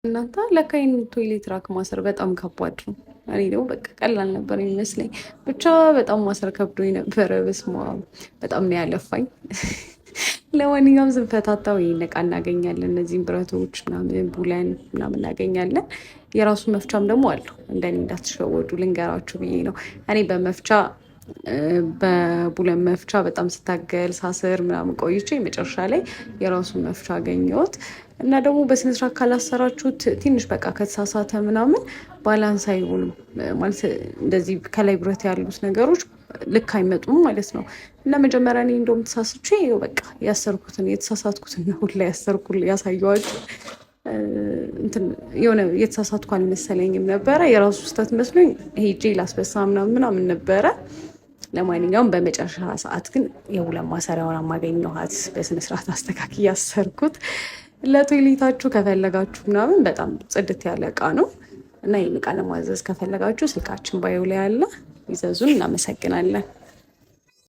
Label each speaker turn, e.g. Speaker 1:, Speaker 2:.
Speaker 1: እናንተ ለካይን ቶይሌት ራክ ማሰር በጣም ከባድ ነው። እኔ ደግሞ በቃ ቀላል ነበር የሚመስለኝ። ብቻ በጣም ማሰር ከብዶኝ ነበረ። በስመ አብ በጣም ነው ያለፋኝ። ለማንኛውም ስንፈታታው ይሄን እቃ እናገኛለን። እነዚህም ብረቶች ምናምን ቡለን ምናምን እናገኛለን። የራሱ መፍቻም ደግሞ አለው። እንደኔ እንዳትሸወዱ ልንገራችሁ ብዬ ነው። እኔ በቡለን መፍቻ በጣም ስታገል ሳስር ምናምን ቆይቼ መጨረሻ ላይ የራሱን መፍቻ አገኘሁት። እና ደግሞ በስነስርዓት ካላሰራችሁት ትንሽ በቃ ከተሳሳተ ምናምን ባላንስ አይሆንም ማለት እንደዚህ ከላይ ብረት ያሉት ነገሮች ልክ አይመጡም ማለት ነው። እና መጀመሪያ እኔ እንደውም ተሳስቼ በቃ ያሰርኩትን የተሳሳትኩትን ነው ሁላ ያሳየኋችሁ። የሆነ የተሳሳትኩ አልመሰለኝም ነበረ። የራሱ ስህተት መስሎኝ ሄጄ ላስበሳ ምናምን ነበረ። ለማንኛውም በመጨረሻ ሰዓት ግን የቡለን ማሰሪያውን አገኘኋት። በስነስርዓት አስተካክዬ ያሰርኩት። ለቶይሌታችሁ ከፈለጋችሁ ምናምን በጣም ጽድት ያለ እቃ ነው። እና ይህን እቃ ለማዘዝ ከፈለጋችሁ ስልካችን ባዮ ላይ ያለ ይዘዙን። እናመሰግናለን።